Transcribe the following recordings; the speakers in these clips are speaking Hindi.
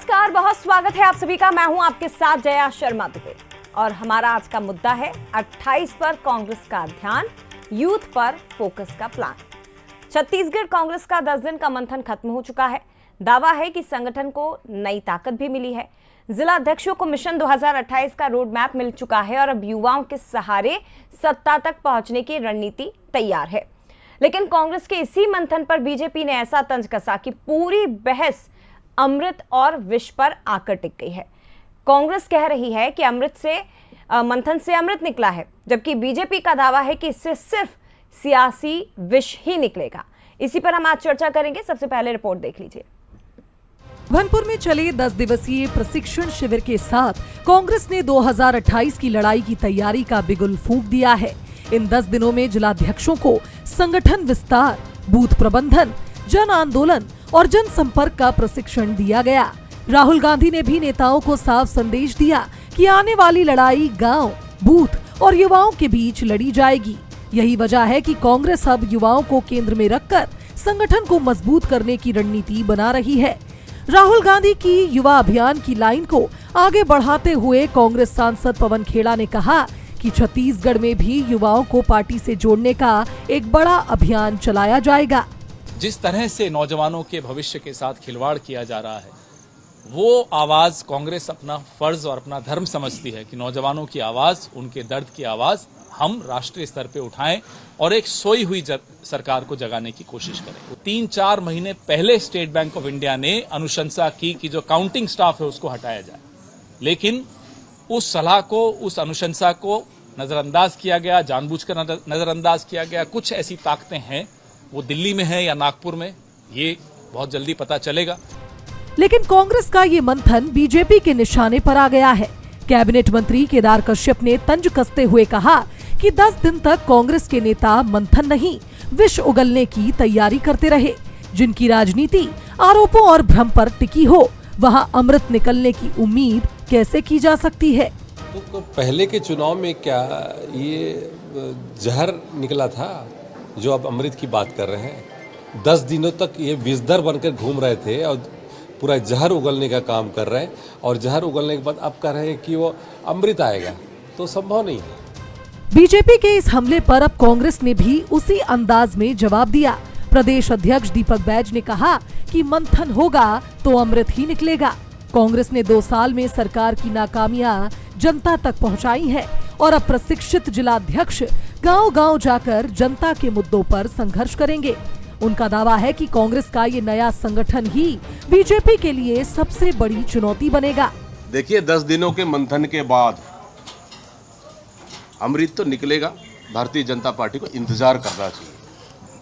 नमस्कार, बहुत स्वागत है आप सभी का। मैं हूं आपके साथ जया शर्मा दुबे और हमारा आज का मुद्दा है 28 पर कांग्रेस का ध्यान, यूथ पर फोकस का प्लान। छत्तीसगढ़ कांग्रेस का 10 दिन का मंथन खत्म हो चुका है। दावा है कि संगठन को नई ताकत भी मिली है। जिला अध्यक्षों को मिशन 2028 का रोड मैप मिल चुका है और अब युवाओं के सहारे सत्ता तक पहुंचने की रणनीति तैयार है। लेकिन कांग्रेस के इसी मंथन पर बीजेपी ने ऐसा तंज कसा कि पूरी बहस अमृत और विष पर आकर टिक गई है। कांग्रेस कह रही है कि मंथन से अमृत निकला है, जबकि बीजेपी का दावा है कि इससे सिर्फ सियासी विष ही निकलेगा। इसी पर हम आज चर्चा करेंगे। सबसे पहले रिपोर्ट देख लीजिए। भनपुर में चले 10 दिवसीय प्रशिक्षण शिविर के साथ कांग्रेस ने 2028 की लड़ाई की तैयारी का बिगुल फूंक दिया है। इन 10 दिनों में जिलाध्यक्षों को संगठन विस्तार, बूथ प्रबंधन, जन आंदोलन और जन संपर्क का प्रशिक्षण दिया गया। राहुल गांधी ने भी नेताओं को साफ संदेश दिया कि आने वाली लड़ाई गांव, बूथ और युवाओं के बीच लड़ी जाएगी। यही वजह है कि कांग्रेस अब युवाओं को केंद्र में रखकर संगठन को मजबूत करने की रणनीति बना रही है। राहुल गांधी की युवा अभियान की लाइन को आगे बढ़ाते हुए कांग्रेस सांसद पवन खेड़ा ने कहा कि छत्तीसगढ़ में भी युवाओं को पार्टी से जोड़ने का एक बड़ा अभियान चलाया जाएगा। जिस तरह से नौजवानों के भविष्य के साथ खिलवाड़ किया जा रहा है, वो आवाज कांग्रेस अपना फर्ज और अपना धर्म समझती है कि नौजवानों की आवाज, उनके दर्द की आवाज हम राष्ट्रीय स्तर पे उठाएं और एक सोई हुई सरकार को जगाने की कोशिश करें। 3-4 महीने पहले स्टेट बैंक ऑफ इंडिया ने अनुशंसा की कि जो काउंटिंग स्टाफ है उसको हटाया जाए, लेकिन उस सलाह को, उस अनुशंसा को नजरअंदाज किया गया, जानबूझकर नजरअंदाज किया गया। कुछ ऐसी ताकतें हैं, वो दिल्ली में है या नागपुर में, ये बहुत जल्दी पता चलेगा। लेकिन कांग्रेस का ये मंथन बीजेपी के निशाने पर आ गया है। कैबिनेट मंत्री केदार कश्यप ने तंज कसते हुए कहा कि 10 दिन तक कांग्रेस के नेता मंथन नहीं, विष उगलने की तैयारी करते रहे। जिनकी राजनीति आरोपों और भ्रम पर टिकी हो, वहां अमृत निकलने की उम्मीद कैसे की जा सकती है? तो पहले के चुनाव में क्या ये जहर निकला था जो अब अमृत की बात कर रहे हैं? 10 दिनों तक ये विषधर बनकर घूम रहे थे और पूरा जहर उगलने का काम कर रहे हैं, और जहर उगलने के बाद अब कह रहे हैं कि वो अमृत आएगा, तो संभव नहीं है। बीजेपी के इस हमले पर अब कांग्रेस ने भी उसी अंदाज में जवाब दिया। प्रदेश अध्यक्ष दीपक बैज ने कहा कि मंथन होगा तो अमृत ही निकलेगा। कांग्रेस ने 2 साल में सरकार की नाकामियां जनता तक पहुंचाई है और अब प्रशिक्षित जिलाध्यक्ष गांव-गांव जाकर जनता के मुद्दों पर संघर्ष करेंगे। उनका दावा है कि कांग्रेस का ये नया संगठन ही बीजेपी के लिए सबसे बड़ी चुनौती बनेगा। देखिए, 10 दिनों के मंथन के बाद अमृत तो निकलेगा। भारतीय जनता पार्टी को इंतजार करना चाहिए।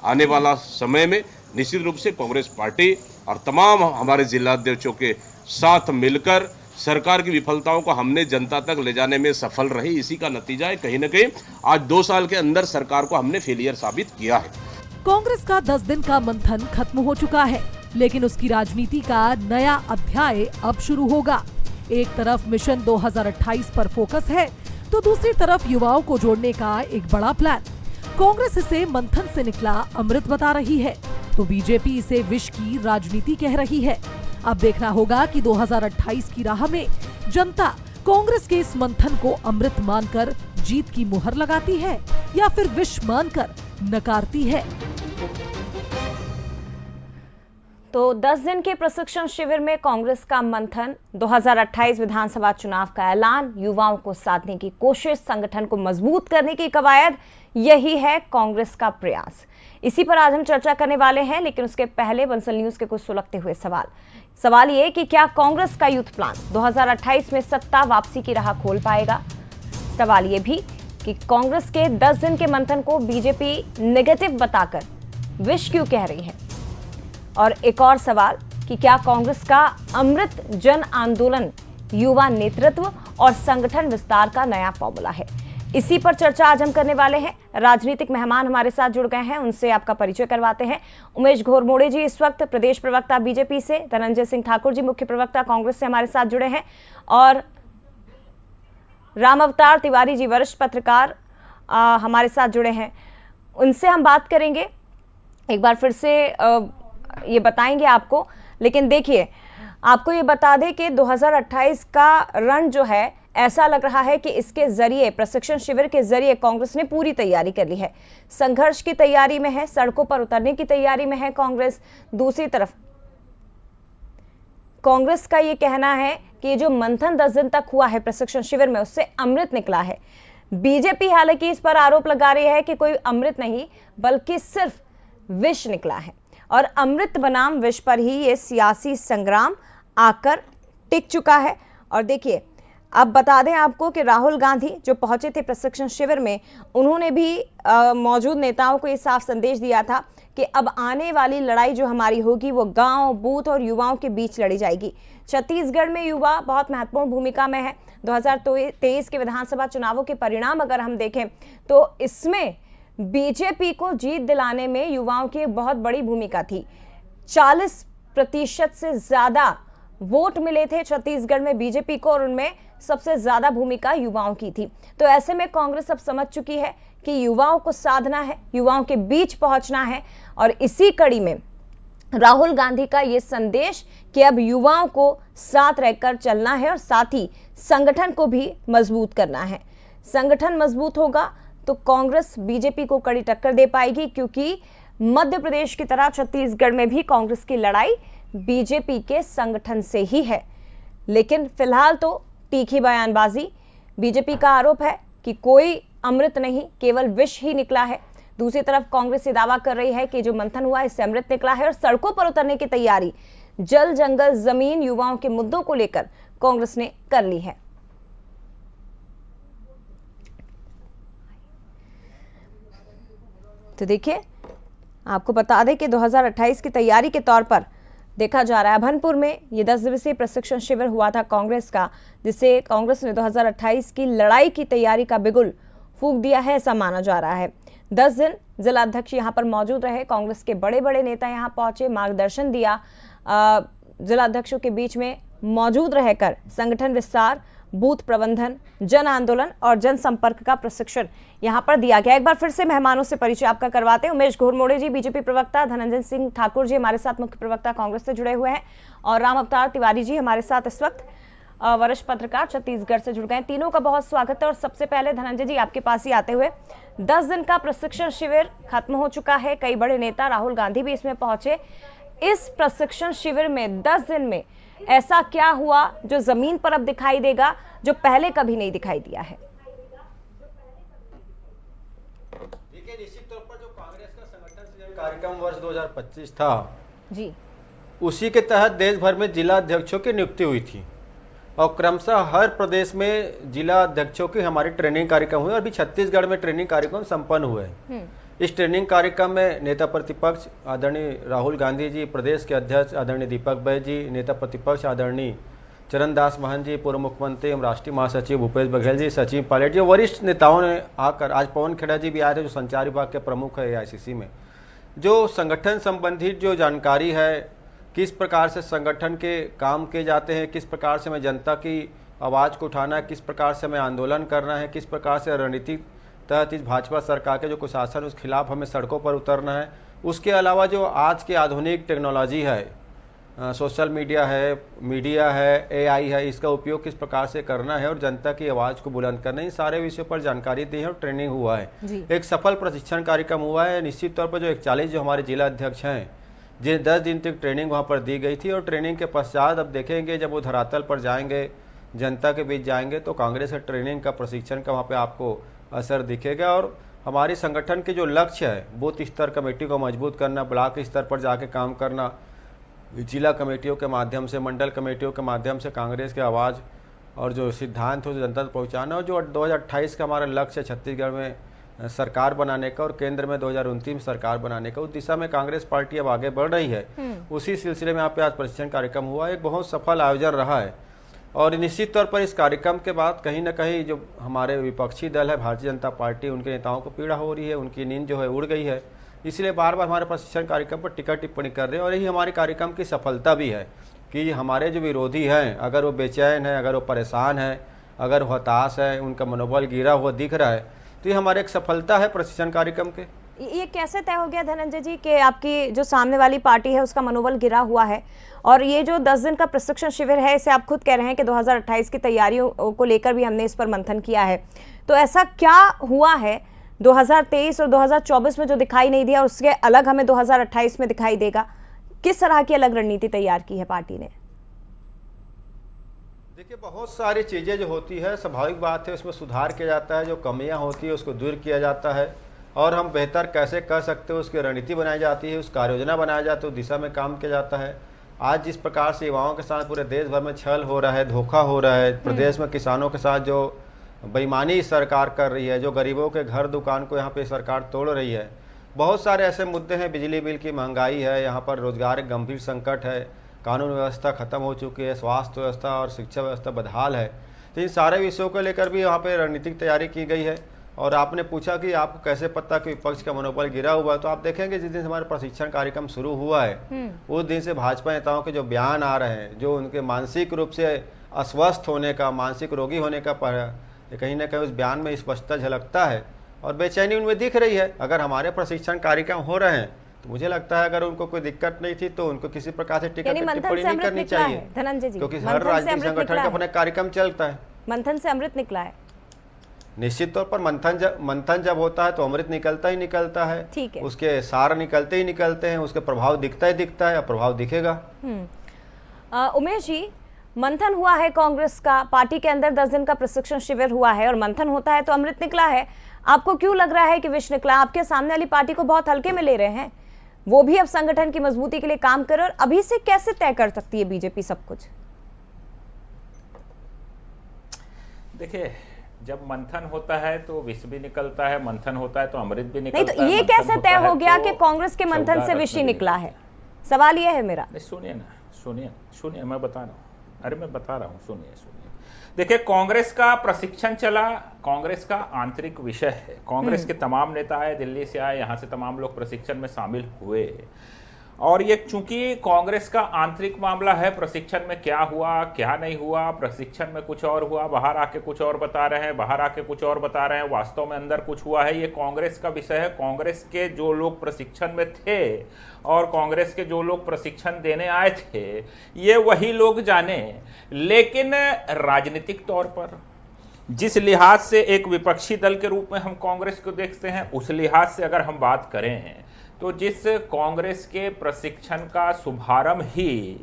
आने वाला समय में निश्चित रूप से कांग्रेस पार्टी और तमाम हमारे जिलाध्यक्षों के साथ मिलकर सरकार की विफलताओं को हमने जनता तक ले जाने में सफल रही। इसी का नतीजा है कहीं न कहीं आज 2 साल के अंदर सरकार को हमने फेलियर साबित किया है। कांग्रेस का 10 दिन का मंथन खत्म हो चुका है, लेकिन उसकी राजनीति का नया अध्याय अब शुरू होगा। एक तरफ मिशन 2028 पर फोकस है, तो दूसरी तरफ युवाओं को जोड़ने का एक बड़ा प्लान। कांग्रेस इसे मंथन से निकला अमृत बता रही है, तो बीजेपी इसे विष की राजनीति कह रही है। अब देखना होगा कि 2028 की राह में जनता कांग्रेस के इस मंथन को अमृत मानकर जीत की मुहर लगाती है या फिर विष मानकर नकारती है। तो 10 दिन के प्रशिक्षण शिविर में कांग्रेस का मंथन, 2028 विधानसभा चुनाव का ऐलान, युवाओं को साधने की कोशिश, संगठन को मजबूत करने की कवायद, यही है कांग्रेस का प्रयास। इसी पर आज हम चर्चा करने वाले हैं, लेकिन उसके पहले बंसल न्यूज के कुछ सुलगते हुए सवाल ये कि क्या कांग्रेस का यूथ प्लान 2028 में सत्ता वापसी की राह खोल पाएगा? सवाल ये भी कि कांग्रेस के 10 दिन के मंथन को बीजेपी नेगेटिव बताकर विष क्यों कह रही है? और एक और सवाल कि क्या कांग्रेस का अमृत जन आंदोलन युवा नेतृत्व और संगठन विस्तार का नया फॉर्मूला है? इसी पर चर्चा आज हम करने वाले हैं। राजनीतिक मेहमान हमारे साथ जुड़ गए हैं, उनसे आपका परिचय करवाते हैं। उमेश घोरमोड़े जी इस वक्त प्रदेश प्रवक्ता बीजेपी से, धनंजय सिंह ठाकुर जी मुख्य प्रवक्ता कांग्रेस से हमारे साथ जुड़े हैं, और राम अवतार तिवारी जी वरिष्ठ पत्रकार हमारे साथ जुड़े हैं। उनसे हम बात करेंगे, एक बार फिर से ये बताएंगे आपको। लेकिन देखिए, आपको ये बता दें कि 2028 का रण जो है ऐसा लग रहा है कि इसके जरिए, प्रशिक्षण शिविर के जरिए कांग्रेस ने पूरी तैयारी कर ली है। संघर्ष की तैयारी में है, सड़कों पर उतरने की तैयारी में है कांग्रेस। दूसरी तरफ कांग्रेस का ये कहना है कि जो मंथन 10 दिन तक हुआ है प्रशिक्षण शिविर में, उससे अमृत निकला है। बीजेपी हालांकि इस पर आरोप लगा रही है कि कोई अमृत नहीं बल्कि सिर्फ विष निकला है, और अमृत बनाम विष पर ही ये सियासी संग्राम आकर टिक चुका है। और देखिए, अब बता दें आपको कि राहुल गांधी जो पहुंचे थे प्रशिक्षण शिविर में, उन्होंने भी मौजूद नेताओं को ये साफ संदेश दिया था कि अब आने वाली लड़ाई जो हमारी होगी वो गांव, बूथ और युवाओं के बीच लड़ी जाएगी। छत्तीसगढ़ में युवा बहुत महत्वपूर्ण भूमिका में है। 2023 के विधानसभा चुनावों के परिणाम अगर हम देखें तो इसमें बीजेपी को जीत दिलाने में युवाओं की एक बहुत बड़ी भूमिका थी। 40% से ज्यादा वोट मिले थे छत्तीसगढ़ में बीजेपी को, और उनमें सबसे ज्यादा भूमिका युवाओं की थी। तो ऐसे में कांग्रेस अब समझ चुकी है कि युवाओं को साधना है, युवाओं के बीच पहुंचना है, और इसी कड़ी में राहुल गांधी का ये संदेश कि अब युवाओं को साथ रहकर चलना है और साथ ही संगठन को भी मजबूत करना है। संगठन मजबूत होगा तो कांग्रेस बीजेपी को कड़ी टक्कर दे पाएगी, क्योंकि मध्य प्रदेश की तरह छत्तीसगढ़ में भी कांग्रेस की लड़ाई बीजेपी के संगठन से ही है। लेकिन फिलहाल तो तीखी बयानबाजी। बीजेपी का आरोप है कि कोई अमृत नहीं, केवल विष ही निकला है। दूसरी तरफ कांग्रेस ये दावा कर रही है कि जो मंथन हुआ इससे अमृत निकला है, और सड़कों पर उतरने की तैयारी जल, जंगल, जमीन, युवाओं के मुद्दों को लेकर कांग्रेस ने कर ली है। तो देखिए, आपको बता दें कि 2028 की तैयारी के तौर पर देखा जा रहा है, भनपुर में ये 10 दिवसीय प्रशिक्षण शिविर हुआ था कांग्रेस का, जिससे कांग्रेस ने 2028 की लड़ाई की तैयारी का बिगुल फूंक दिया है, ऐसा माना जा रहा है। 10 दिन जिला अध्यक्ष यहाँ पर मौजूद रहे, कांग्रेस के बड़े बड़े नेता यहाँ पहुंचे, मार्गदर्शन दिया। जिला अध्यक्षों के बीच में मौजूद रहकर संगठन विस्तार, बूथ प्रबंधन, जन आंदोलन और जनसंपर्क का प्रशिक्षण यहाँ पर दिया गया। एक बार फिर से मेहमानों से परिचय आपका करवाते हैं। उमेश घोरमोड़े जी बीजेपी प्रवक्ता, धनंजय सिंह ठाकुर जी हमारे साथ मुख्य प्रवक्ता कांग्रेस से जुड़े हुए हैं, और राम अवतार तिवारी जी हमारे साथ इस वक्त वरिष्ठ पत्रकार छत्तीसगढ़ से जुड़ गए। तीनों का बहुत स्वागत है। और सबसे पहले धनंजय जी, आपके पास ही आते हुए, 10 दिन का प्रशिक्षण शिविर खत्म हो चुका है, कई बड़े नेता, राहुल गांधी भी इसमें पहुंचे। इस प्रशिक्षण शिविर में 10 दिन में ऐसा क्या हुआ जो जमीन पर अब दिखाई देगा, जो पहले कभी नहीं दिखाई दिया है? देखिए, निश्चित तौर पर जो कांग्रेस का संगठन सृजन कार्यक्रम वर्ष 2025 था जी, उसी के तहत देश भर में जिला अध्यक्षों की नियुक्ति हुई थी, और क्रमशः हर प्रदेश में जिला अध्यक्षों की हमारी ट्रेनिंग कार्यक्रम हुए, और अभी छत्तीसगढ़ में ट्रेनिंग कार्यक्रम संपन्न हुए। इस ट्रेनिंग कार्यक्रम में नेता प्रतिपक्ष आदरणीय राहुल गांधी जी, प्रदेश के अध्यक्ष आदरणीय दीपक बैज जी, नेता प्रतिपक्ष आदरणीय चरणदास महंत जी, पूर्व मुख्यमंत्री एवं राष्ट्रीय महासचिव भूपेश बघेल जी, सचिव पायलट जी, वरिष्ठ नेताओं ने आकर, आज पवन खेड़ा जी भी आए थे जो संचार विभाग के प्रमुख है AICC में, जो संगठन संबंधित जो जानकारी है, किस प्रकार से संगठन के काम किए जाते हैं, किस प्रकार से हमें जनता की आवाज़ को उठाना है, किस प्रकार से हमें आंदोलन करना है, किस प्रकार से रणनीतिक तहत इस भाजपा सरकार के जो कुशासन उस खिलाफ हमें सड़कों पर उतरना है। उसके अलावा जो आज की आधुनिक टेक्नोलॉजी है, सोशल मीडिया है, मीडिया है, AI है, इसका उपयोग किस प्रकार से करना है और जनता की आवाज़ को बुलंद करना है, इन सारे विषयों पर जानकारी दी है और ट्रेनिंग हुआ है। एक सफल प्रशिक्षण कार्यक्रम हुआ है। निश्चित तौर पर जो 41 जो हमारे जिला अध्यक्ष हैं, जिन 10 दिन तक ट्रेनिंग वहाँ पर दी गई थी, और ट्रेनिंग के पश्चात अब देखेंगे जब वो धरातल पर जाएंगे, जनता के बीच जाएंगे, तो कांग्रेस के ट्रेनिंग का, प्रशिक्षण का वहाँ पर आपको असर दिखेगा। और हमारे संगठन के जो लक्ष्य है, बूथ स्तर कमेटी को मजबूत करना, ब्लॉक स्तर पर जाके काम करना, जिला कमेटियों के माध्यम से, मंडल कमेटियों के माध्यम से कांग्रेस की आवाज़ और जो सिद्धांत हो जनता तक पहुँचाना, और जो 2028 का हमारा लक्ष्य है छत्तीसगढ़ में सरकार बनाने का और केंद्र में 2029 में सरकार बनाने का, उस दिशा में कांग्रेस पार्टी अब आगे बढ़ रही है। उसी सिलसिले में यहाँ पे आज प्रशिक्षण कार्यक्रम हुआ, एक बहुत सफल आयोजन रहा है। और निश्चित तौर पर इस कार्यक्रम के बाद कहीं ना कहीं जो हमारे विपक्षी दल है भारतीय जनता पार्टी, उनके नेताओं को पीड़ा हो रही है, उनकी नींद जो है उड़ गई है, इसलिए बार बार हमारे प्रशिक्षण कार्यक्रम पर टिक्का टिप्पणी कर रहे हैं। और यही हमारे कार्यक्रम की सफलता भी है कि हमारे जो विरोधी हैं, अगर वो बेचैन है, अगर वो परेशान है, अगर वो हताश है, उनका मनोबल गिरा हुआ दिख रहा है, तो ये हमारे एक सफलता है प्रशिक्षण कार्यक्रम के। ये कैसे तय हो गया धनंजय जी कि आपकी जो सामने वाली पार्टी है उसका मनोबल गिरा हुआ है, और ये जो 10 दिन का प्रशिक्षण शिविर है इसे आप खुद कह रहे हैं कि 2028 की तैयारियों को लेकर भी हमने इस पर मंथन किया है, तो ऐसा क्या हुआ है 2023 और 2024 में जो दिखाई नहीं दिया उसके अलग हमें 2028 में दिखाई देगा? किस तरह की अलग रणनीति तैयार की है पार्टी ने? देखिए, बहुत सारी चीज़ें जो होती है स्वाभाविक बात है, उसमें सुधार किया जाता है, जो कमियां होती है उसको दूर किया जाता है, और हम बेहतर कैसे कर सकते हो उसकी रणनीति बनाई जाती है, उस कार्य योजना बनाया जाता है, उस दिशा में काम किया जाता है। आज जिस प्रकार से युवाओं के साथ पूरे देश भर में छल हो रहा है, धोखा हो रहा है, प्रदेश में किसानों के साथ जो बेईमानी सरकार कर रही है, जो गरीबों के घर दुकान को यहाँ पे सरकार तोड़ रही है, बहुत सारे ऐसे मुद्दे हैं, बिजली बिल की महंगाई है, यहाँ पर रोजगार एक गंभीर संकट है, कानून व्यवस्था खत्म हो चुकी है, स्वास्थ्य व्यवस्था और शिक्षा व्यवस्था बदहाल है। तो इन सारे विषयों को लेकर भी यहाँ पे रणनीतिक तैयारी की गई है। और आपने पूछा कि आपको कैसे पता कि विपक्ष का मनोबल गिरा हुआ है, तो आप देखेंगे जिस दिन से हमारा प्रशिक्षण कार्यक्रम शुरू हुआ है उस दिन से भाजपा नेताओं के जो बयान आ रहे हैं, जो उनके मानसिक रूप से अस्वस्थ होने का, मानसिक रोगी होने का कहीं ना कहीं उस बयान में स्पष्टता झलकता है, और बेचैनी उनमें दिख रही है। अगर हमारे प्रशिक्षण कार्यक्रम हो रहे हैं तो मुझे लगता है अगर उनको कोई दिक्कत नहीं थी तो उनको किसी प्रकार से टिप्पणी नहीं करनी चाहिए, धनंजय जी, क्योंकि हर राजनीतिक संगठन का अपना कार्यक्रम चलता है। मंथन से अमृत निकला है, निश्चित तौर पर मंथन जब होता है तो अमृत निकलता ही निकलता है, ठीक है, उसके सार निकलते ही निकलते हैं, उसके प्रभाव दिखता ही दिखता है, और प्रभाव दिखेगा। उमेश जी, मंथन हुआ है कांग्रेस का, पार्टी के अंदर 10 दिन का प्रशिक्षण शिविर हुआ है और मंथन होता है तो अमृत निकला है। आपको क्यों लग रहा है कि विष निकला? आपके सामने वाली पार्टी को बहुत हल्के में ले रहे हैं, वो भी अब संगठन की मजबूती के लिए काम कर रहे हैं, और अभी से कैसे तय कर सकती है बीजेपी सब कुछ? देखिए, जब मंथन होता है तो विष भी निकलता है, मंथन होता है तो अमृत भी निकलता नहीं, तो ये कैसे तय हो गया कि कांग्रेस के मंथन से विष निकला है? सवाल ये है मेरा। सुनिए ना, सुनिए, मैं बता रहा हूँ, अरे मैं बता रहा हूँ, सुनिए। देखिए, कांग्रेस का प्रशिक्षण चला, कांग्रेस का आंतरिक विषय है। कांग्रेस के तमाम नेता आए, दिल्ली से आए, यहाँ से तमाम लोग प्रशिक्षण में शामिल हुए, और ये चूंकि कांग्रेस का आंतरिक मामला है, प्रशिक्षण में क्या हुआ क्या नहीं हुआ, प्रशिक्षण में कुछ और हुआ, बाहर आके कुछ और बता रहे हैं, बाहर आके कुछ और बता रहे हैं, वास्तव में अंदर कुछ हुआ है, ये कांग्रेस का विषय है। कांग्रेस के जो लोग प्रशिक्षण में थे और कांग्रेस के जो लोग प्रशिक्षण देने आए थे, ये वही लोग जाने। लेकिन राजनीतिक तौर पर जिस लिहाज से एक विपक्षी दल के रूप में हम कांग्रेस को देखते हैं, उस लिहाज से अगर हम बात करें तो जिस कांग्रेस के प्रशिक्षण का शुभारंभ ही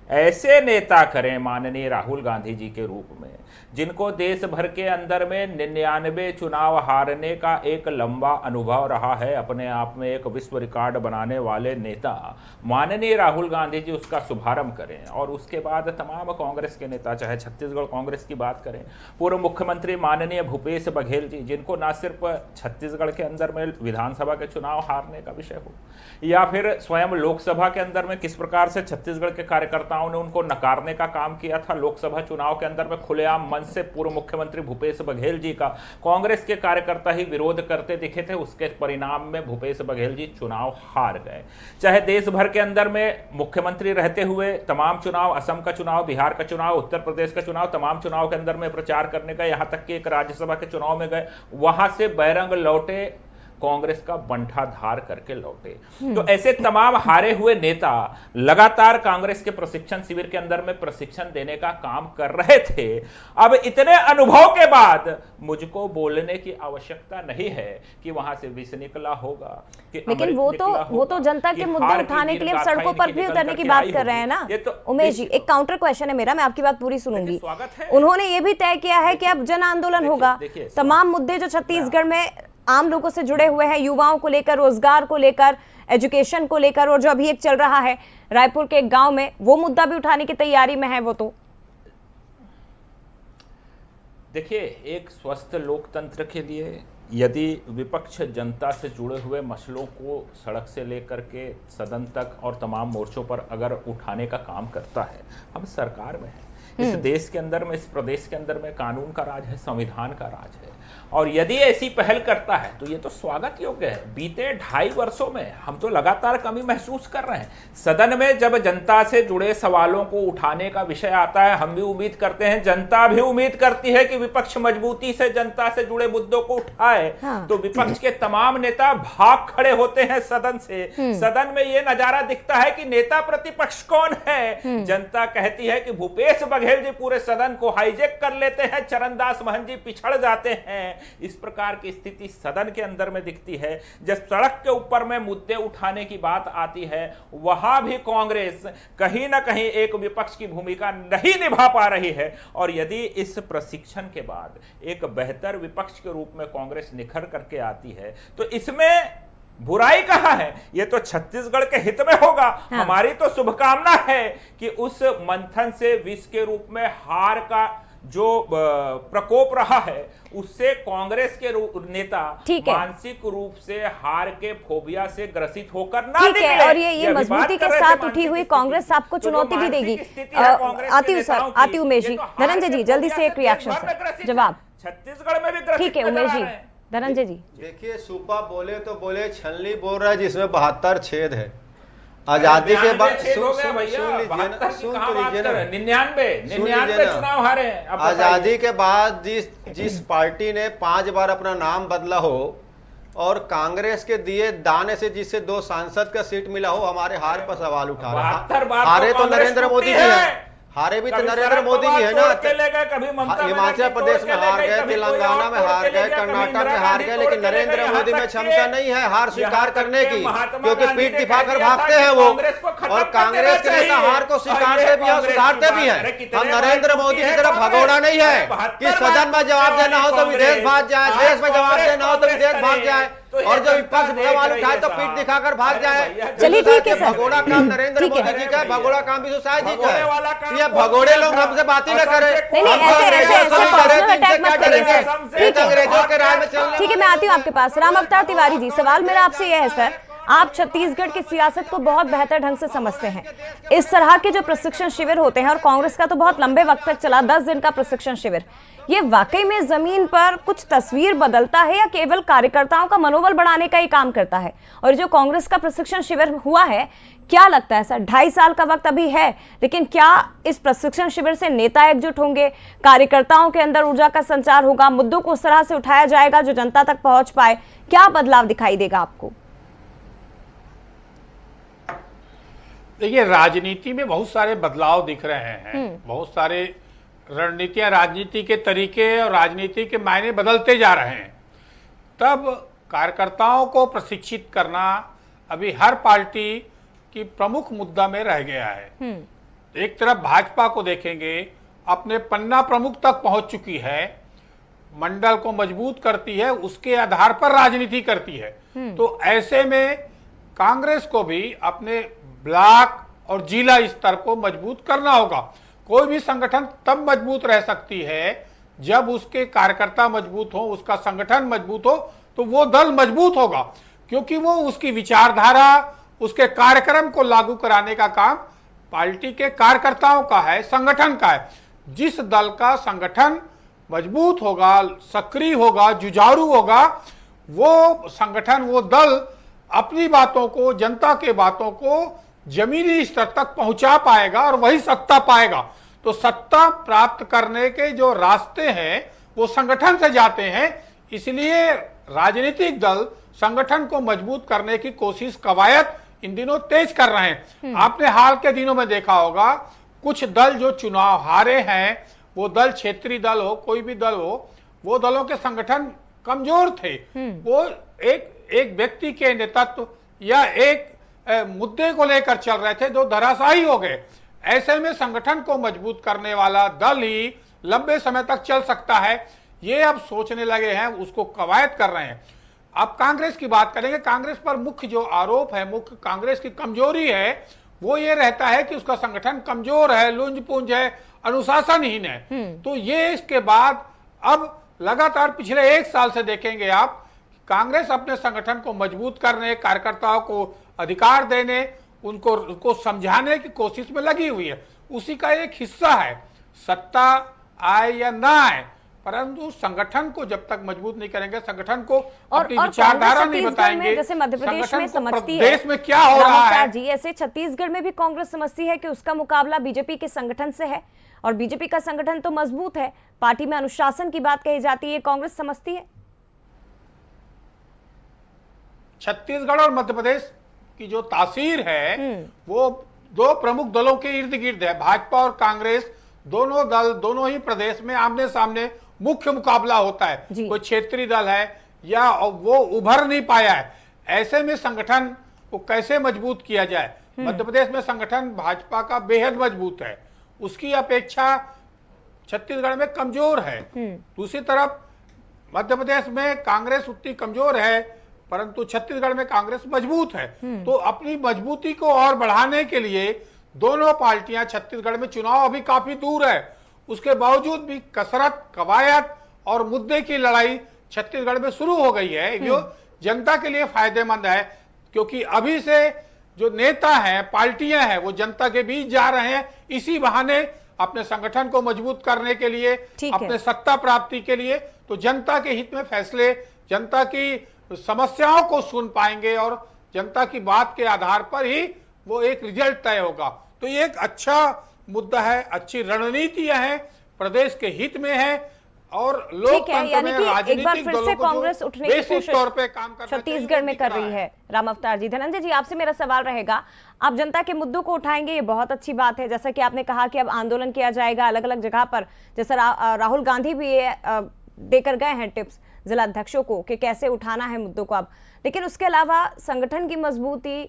ऐसे नेता करें माननीय राहुल गांधी जी के रूप में, जिनको देश भर के अंदर में 99 चुनाव हारने का एक लंबा अनुभव रहा है, अपने आप में एक विश्व रिकॉर्ड बनाने वाले नेता माननीय राहुल गांधी जी उसका शुभारंभ करें। और उसके बाद तमाम कांग्रेस के नेता, चाहे छत्तीसगढ़ कांग्रेस की बात करें, पूर्व मुख्यमंत्री माननीय भूपेश बघेल जी, जिनको न सिर्फ छत्तीसगढ़ के अंदर में विधानसभा के चुनाव हारने का विषय हो, या फिर स्वयं लोकसभा के अंदर में किस प्रकार से छत्तीसगढ़ के कार्यकर्ताओं ने उनको नकारने का काम किया था, लोकसभा चुनाव के अंदर में खुलेआम मन से पूर्व मुख्यमंत्री भूपेश बघेल जी का कांग्रेस के कार्यकर्ता ही विरोध करते दिखे थे, उसके परिणाम में भूपेश बघेल जी चुनाव हार गए। चाहे देश भर के अंदर में मुख्यमंत्री रहते हुए तमाम चुनाव, असम का चुनाव, बिहार का चुनाव, उत्तर प्रदेश का चुनाव, तमाम चुनाव के अंदर में प्रचार करने का, यहां तक कि एक राज्यसभा के चुनाव में गए, वहां से बैरंग लौटे, कांग्रेस का बंठा धार करके लौटे। तो ऐसे तमाम हारे हुए नेता लगातार कांग्रेस के प्रशिक्षण शिविर के अंदर में प्रशिक्षण देने का काम कर रहे थे। अब इतने अनुभव के बाद मुझको बोलने की आवश्यकता नहीं है कि वहां से विष निकला होगा, कि लेकिन वो तो जनता के मुद्दे उठाने के लिए सड़कों पर भी उतरने की बात कर रहे हैं ना। उमेश जी, एक काउंटर क्वेश्चन है मेरा, मैं आपकी बात पूरी सुनूंगी। उन्होंने ये भी तय किया है कि अब जन आंदोलन होगा, तमाम मुद्दे जो छत्तीसगढ़ में आम लोगों से जुड़े हुए हैं, युवाओं को लेकर, रोजगार को लेकर, एजुकेशन को लेकर, और जो अभी एक चल रहा है रायपुर के एक गांव में, वो मुद्दा भी उठाने की तैयारी में है। वो तो देखिए, एक स्वस्थ लोकतंत्र के लिए यदि विपक्ष जनता से जुड़े हुए मसलों को सड़क से लेकर के सदन तक और तमाम मोर्चों पर अगर उठाने का काम करता है, हम सरकार में हैं, इस देश के अंदर में, इस प्रदेश के अंदर में कानून का राज है, संविधान का राज है। और यदि ऐसी पहल करता है तो ये तो स्वागत योग्य है। बीते 2.5 वर्षों में हम तो लगातार कमी महसूस कर रहे हैं। सदन में जब जनता से जुड़े सवालों को उठाने का विषय आता है, हम भी उम्मीद करते हैं, जनता भी उम्मीद करती है कि विपक्ष मजबूती से जनता से जुड़े मुद्दों को उठाए। तो विपक्ष के तमाम नेता भाग खड़े होते हैं सदन से। सदन में ये नजारा दिखता है कि नेता प्रतिपक्ष कौन है। जनता कहती है कि भूपेश बघेल जी पूरे सदन को हाईजेक कर लेते हैं, चरणदास महंत जी पिछड़ जाते हैं। इस प्रकार की स्थिति सदन के अंदर में दिखती है। जब सड़क के ऊपर में मुद्दे उठाने की बात आती है, वहां भी कांग्रेस कहीं ना कहीं एक विपक्ष की भूमिका नहीं निभा पा रही है। और यदि इस प्रशिक्षण के बाद एक बेहतर विपक्ष के रूप में कांग्रेस निखर करके आती है तो इसमें बुराई कहाँ है? ये तो छत्तीसगढ़ के हित में होगा। हमारी तो शुभकामना है कि उस मंथन से विष के रूप में हार का जो प्रकोप रहा है उससे कांग्रेस के नेता मानसिक रूप से हार के फोबिया से ग्रसित होकर ना निकले। और ये मजबूती के साथ उठी हुई कांग्रेस आपको चुनौती भी देगी। आती उमेश जी, धनंजय जी जल्दी से एक रिएक्शन सर, जवाब। छत्तीसगढ़ में भी ठीक है उमेश जी, धनंजय जी। देखिए, सुपा बोले तो बोले, छलनी बोल रहा है जिसमें 72 छेद है। आजादी के बाद 99 चुनाव हारे। आजादी के बाद जिस पार्टी ने 5 बार अपना नाम बदला हो और कांग्रेस के दिए दाने से जिससे 2 सांसद का सीट मिला हो, हमारे हार पर सवाल उठा रहा। हारे तो नरेंद्र मोदी जी हैं, हारे भी तो नरेंद्र मोदी जी है ना। हिमाचल प्रदेश में हार गए, तेलंगाना में हार गए, कर्नाटक में हार गए, लेकिन नरेंद्र मोदी में क्षमता नहीं है हार स्वीकार करने की, क्योंकि पीठ दिखाकर भागते हैं वो। और कांग्रेस के नेता हार को स्वीकारते भी हैं, सुधारते भी हैं। हम नरेंद्र मोदी की तरफ भगोड़ा नहीं है कि सदन में जवाब देना हो तो विदेश भाग जाए, देश में जवाब देना हो तो विदेश भाग जाए, और जो विपक्ष सवाल उठाए तो पीठ दिखाकर भाग जाए। चलिए ठीक है सर, भगोड़ा काम नरेंद्र मोदी जी का, भगोड़ा काम भी सुशांत जी का है। ये भगोड़े लोग हमसे बात ही न करें। ठीक है, मैं आती हूँ आपके पास। राम अवतार तिवारी जी, सवाल मेरा आपसे यह है सर, आप छत्तीसगढ़ की सियासत को बहुत बेहतर ढंग से समझते हैं। इस तरह के जो प्रशिक्षण शिविर होते हैं, और कांग्रेस का तो बहुत लंबे वक्त तक चला 10 दिन का प्रशिक्षण शिविर, ये वाकई में जमीन पर कुछ तस्वीर बदलता है या केवल कार्यकर्ताओं का मनोबल बढ़ाने का ही काम करता है? और जो कांग्रेस का प्रशिक्षण शिविर हुआ है, क्या लगता है सर, 2.5 साल का वक्त अभी है, लेकिन क्या इस प्रशिक्षण शिविर से नेता एकजुट होंगे, कार्यकर्ताओं के अंदर ऊर्जा का संचार होगा, मुद्दों को उस तरह से उठाया जाएगा जो जनता तक पहुंच पाए? क्या बदलाव दिखाई देगा आपको? देखिए, राजनीति में बहुत सारे बदलाव दिख रहे हैं। बहुत सारे रणनीतियां, राजनीति के तरीके और राजनीति के मायने बदलते जा रहे हैं। तब कार्यकर्ताओं को प्रशिक्षित करना अभी हर पार्टी की प्रमुख मुद्दा में रह गया है। एक तरफ भाजपा को देखेंगे, अपने पन्ना प्रमुख तक पहुंच चुकी है, मंडल को मजबूत करती है, उसके आधार पर राजनीति करती है। तो ऐसे में कांग्रेस को भी अपने ब्लॉक और जिला स्तर को मजबूत करना होगा। कोई भी संगठन तब मजबूत रह सकती है जब उसके कार्यकर्ता मजबूत हो, उसका संगठन मजबूत हो, तो वो दल मजबूत होगा, क्योंकि वो उसकी विचारधारा, उसके कार्यक्रम को लागू कराने का काम पार्टी के कार्यकर्ताओं का है, संगठन का है। जिस दल का संगठन मजबूत होगा, सक्रिय होगा, जुझारू होगा, वो संगठन, वो दल अपनी बातों को, जनता के बातों को जमीनी स्तर तक पहुंचा पाएगा और वही सत्ता पाएगा। तो सत्ता प्राप्त करने के जो रास्ते हैं वो संगठन से जाते हैं। इसलिए राजनीतिक दल संगठन को मजबूत करने की कोशिश, कवायद इन दिनों तेज कर रहे हैं। आपने हाल के दिनों में देखा होगा, कुछ दल जो चुनाव हारे हैं, वो दल क्षेत्रीय दल हो, कोई भी दल हो, वो दलों के संगठन कमजोर थे। वो एक व्यक्ति के नेतृत्व या एक मुद्दे को लेकर चल रहे थे, जो धराशायी हो गए। ऐसे में संगठन को मजबूत करने वाला दल ही लंबे समय तक चल सकता है, ये अब सोचने लगे हैं, उसको कवायद कर रहे हैं। अब कांग्रेस की बात करेंगे। कांग्रेस पर मुख्य जो आरोप है, मुख्य कांग्रेस की कमजोरी है, वो ये रहता है कि उसका संगठन कमजोर है, लुंज पुंज है, अनुशासनहीन है। तो ये इसके बाद अब लगातार पिछले 1 साल से देखेंगे आप, कांग्रेस अपने संगठन को मजबूत करने, कार्यकर्ताओं को अधिकार देने, उनको समझाने की कोशिश में लगी हुई है। उसी का एक हिस्सा है। सत्ता आए या ना आए, परंतु संगठन को जब तक मजबूत नहीं करेंगे, संगठन को और अपनी विचारधारा कांग्रेस नहीं छत्तीसगढ़ में बताएंगे, जैसे मध्य प्रदेश में संगठन को समझती है प्रदेश में क्या हो रहा है, जी, ऐसे छत्तीसगढ़ में भी कांग्रेस समझती है कि उसका मुकाबला बीजेपी के संगठन से है और बीजेपी का संगठन तो मजबूत है, पार्टी में अनुशासन की बात कही जाती है, कांग्रेस समझती है। छत्तीसगढ़ और मध्य प्रदेश की जो तासीर है वो दो प्रमुख दलों के इर्द गिर्द है। भाजपा और कांग्रेस दोनों दल, दोनों ही प्रदेश में आमने सामने मुख्य मुकाबला होता है। कोई क्षेत्रीय दल है या वो उभर नहीं पाया है, ऐसे में संगठन को कैसे मजबूत किया जाए। मध्य प्रदेश में संगठन भाजपा का बेहद मजबूत है, उसकी अपेक्षा छत्तीसगढ़ में कमजोर है। दूसरी तरफ मध्य प्रदेश में कांग्रेस उतनी कमजोर है परंतु छत्तीसगढ़ में कांग्रेस मजबूत है। तो अपनी मजबूती को और बढ़ाने के लिए दोनों पार्टियां, छत्तीसगढ़ में चुनाव अभी काफी दूर है, उसके बावजूद भी कसरत, कवायद और मुद्दे की लड़ाई छत्तीसगढ़ में शुरू हो गई है, जो जनता के लिए फायदेमंद है। क्योंकि अभी से जो नेता हैं, पार्टियां हैं, वो जनता के बीच जा रहे हैं, इसी बहाने अपने संगठन को मजबूत करने के लिए, अपने सत्ता प्राप्ति के लिए। तो जनता के हित में फैसले, जनता की समस्याओं को सुन पाएंगे और जनता की बात के आधार पर ही वो एक रिजल्ट तय होगा। तो ये एक अच्छा मुद्दा है, अच्छी रणनीतियां हैं, प्रदेश के हित में है और लोकतंत्र में राजनीतिक दलों को कांग्रेस उठने की कोशिश तौर पे काम करना छत्तीसगढ़ में कर रही है। राम अवतार जी, धनंजय जी, आपसे मेरा सवाल रहेगा, आप जनता के मुद्दों को उठाएंगे, ये बहुत अच्छी बात है। जैसा कि आपने कहा कि अब आंदोलन किया जाएगा अलग अलग जगह पर, जैसे राहुल गांधी भी ये देकर गए हैं टिप्स जिला अध्यक्षों को कि कैसे उठाना है मुद्दों को अब। लेकिन उसके अलावा संगठन की मजबूती,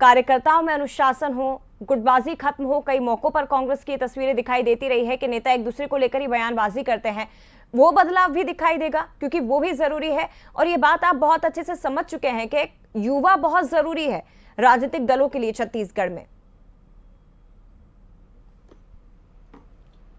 कार्यकर्ताओं में अनुशासन हो, गुटबाजी खत्म हो, कई मौकों पर कांग्रेस की तस्वीरें दिखाई देती रही है कि नेता एक दूसरे को लेकर ही बयानबाजी करते हैं, वो बदलाव भी दिखाई देगा क्योंकि वो भी जरूरी है। और ये बात आप बहुत अच्छे से समझ चुके हैं कि युवा बहुत जरूरी है राजनीतिक दलों के लिए छत्तीसगढ़ में।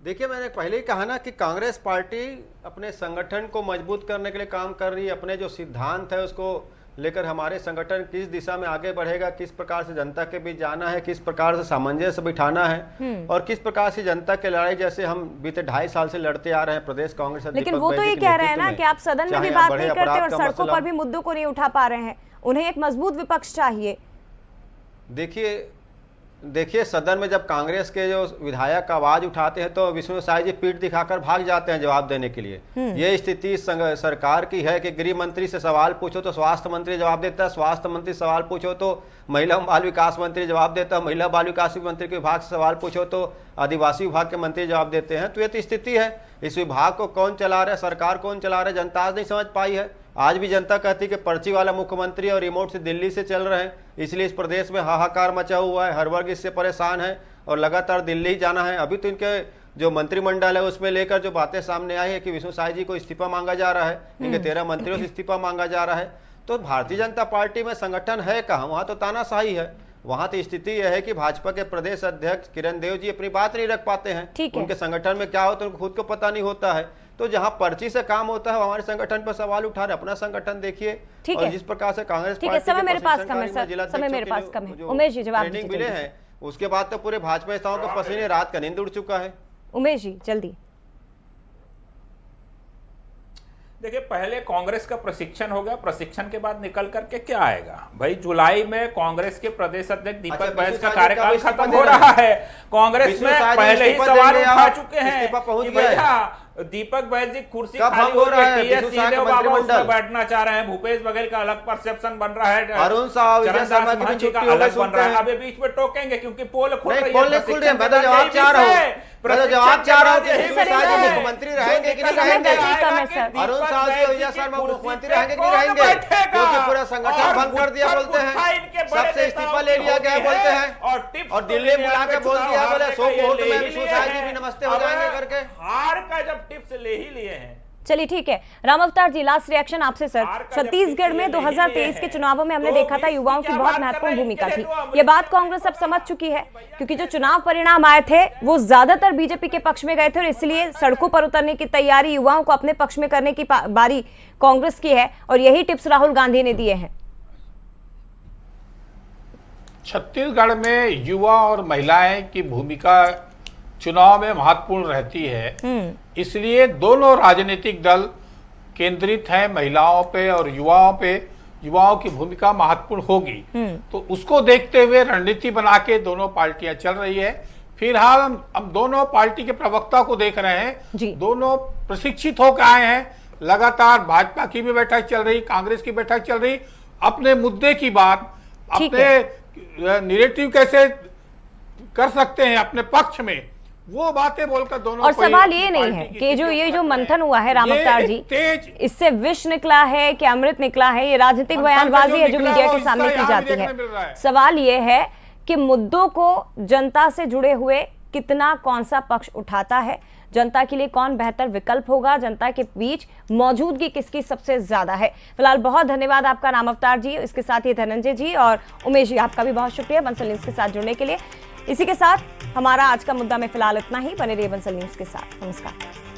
देखिए, मैंने पहले ही कहा ना कि कांग्रेस पार्टी अपने संगठन को मजबूत करने के लिए काम कर रही है। अपने जो सिद्धांत है उसको लेकर हमारे संगठन किस दिशा में आगे बढ़ेगा, किस प्रकार से जनता के बीच जाना है, किस प्रकार से सामंजस्य बिठाना है और किस प्रकार से जनता की लड़ाई जैसे हम बीते 2.5 साल से लड़ते आ रहे हैं प्रदेश कांग्रेस। लेकिन वो तो ये कह रहे हैं ना कि आप सदन में भी बात नहीं करते और सड़कों पर भी मुद्दों को नहीं उठा पा रहे हैं, उन्हें एक मजबूत विपक्ष चाहिए। देखिए, सदन में जब कांग्रेस के जो विधायक आवाज उठाते हैं तो विष्णु साय जी पीठ दिखाकर भाग जाते हैं जवाब देने के लिए। ये स्थिति सरकार की है कि गृह मंत्री से सवाल पूछो तो स्वास्थ्य मंत्री जवाब देता है, स्वास्थ्य मंत्री सवाल पूछो तो महिला बाल विकास मंत्री जवाब देता है, महिला बाल विकास मंत्री के विभाग से सवाल पूछो तो आदिवासी विभाग के मंत्री जवाब देते हैं। तो ये तो स्थिति है। इस विभाग को कौन चला रहा है, सरकार कौन चला रहा है, जनता आज नहीं समझ पाई है। आज भी जनता कहती है कि पर्ची वाला मुख्यमंत्री और रिमोट से दिल्ली से चल रहे हैं, इसलिए इस प्रदेश में हाहाकार मचा हुआ है, हर वर्ग इससे परेशान है और लगातार दिल्ली ही जाना है। अभी तो इनके जो मंत्रिमंडल है उसमें लेकर जो बातें सामने आई है कि विष्णु साय जी को इस्तीफा मांगा जा रहा है, इनके 13 मंत्रियों से इस्तीफा मांगा जा रहा है। तो भारतीय जनता पार्टी में संगठन है कहाँ, वहां तो तानाशाही है। वहां तो स्थिति यह है कि भाजपा के प्रदेश अध्यक्ष किरण देव जी अपनी बात नहीं रख पाते हैं, उनके संगठन में क्या होता है उनको खुद को पता नहीं होता है। तो जहां पर्ची से काम होता है हमारे संगठन पर सवाल उठा रहे, अपना संगठन देखिए। और जिस प्रकार से कांग्रेस पार्टी समय मेरे पास कम है सर, समय मेरे पास कम है। उमेश जी जवाब दीजिए। मिले हैं उसके बाद तो पूरे भाजपा नेताओं का पसीने रात का नींद उड़ चुका है। उमेश जी जल्दी। देखिए, पहले कांग्रेस का प्रशिक्षण होगा, प्रशिक्षण के बाद निकल करके क्या आएगा भाई। जुलाई में कांग्रेस के प्रदेश अध्यक्ष दीपक बैज का कार्यकाल खत्म हो रहा है। कांग्रेस में पहले ही सवाल उठा चुके हैं कि भैया दीपक बैज जी कुर्सी खाली हो रही है, टीएस सिंहदेव बाबा उसमें बैठना चाह रहे हैं, भूपेश बघेल का अलग परसेप्शन बन रहा है, अरुण साहब का अलग बन रहा है। अब बीच में टोकेंगे क्योंकि पोल खुल रही है। मैं तो जवाब चाह रहा हूँ मुख्यमंत्री रहेंगे कि नहीं रहेंगे, अरुण साहब मुख्यमंत्री रहेंगे कि नहीं रहेंगे, क्योंकि पूरा संगठन भंग कर दिया बोलते हैं, सबसे इस्तीफा ले लिया गया बोलते हैं और दिल्ली बुला के बोल दिया बोले सो मुहूर्त में विष्णु साय जी भी नमस्ते हो जाएंगे करके। हार का जब टिप्स ले ही लिए हैं। चलिए ठीक है, राम अवतार जी लास्ट रिएक्शन आपसे सर। छत्तीसगढ़ में 2023 के चुनावों में हमने देखा था युवाओं की बहुत महत्वपूर्ण भूमिका थी। ये बात कांग्रेस अब समझ चुकी है क्योंकि जो चुनाव परिणाम आए थे वो ज्यादातर बीजेपी के पक्ष में गए थे और इसलिए सड़कों पर उतरने की तैयारी युवाओं को अपने पक्ष में करने की बारी कांग्रेस की है और यही टिप्स राहुल गांधी ने दिए हैं। छत्तीसगढ़ में युवा और महिलाएं की भूमिका चुनाव में महत्वपूर्ण रहती है। इसलिए दोनों राजनीतिक दल केंद्रित हैं महिलाओं पे और युवाओं पे। युवाओं की भूमिका महत्वपूर्ण होगी, तो उसको देखते हुए रणनीति बना के दोनों पार्टियां चल रही है। फिलहाल हम दोनों पार्टी के प्रवक्ता को देख रहे हैं, दोनों प्रशिक्षित होकर आए हैं। लगातार भाजपा की भी बैठक चल रही, कांग्रेस की बैठक चल रही, अपने मुद्दे की बात, अपने निरेटिव कैसे कर सकते हैं अपने पक्ष में, वो बातें बोलकर दोनों। और सवाल ये नहीं है कि ये जो मंथन हुआ है राम अवतार जी, इससे विष निकला है कि अमृत निकला है, ये राजनीतिक बयानबाजी है जो मीडिया के सामने की जाती है। सवाल ये है कि मुद्दों को जनता से जुड़े हुए कितना कौन सा पक्ष उठाता है, जनता के लिए कौन बेहतर विकल्प होगा, जनता के बीच मौजूदगी किसकी सबसे ज्यादा है। फिलहाल बहुत धन्यवाद आपका राम अवतार जी, इसके साथ ही धनंजय जी और उमेश जी, आपका भी बहुत शुक्रिया बंसल न्यूज के साथ जुड़ने के लिए। इसी के साथ हमारा आज का मुद्दा में फिलहाल इतना ही। बने रहिए बंसल न्यूज के साथ। नमस्कार।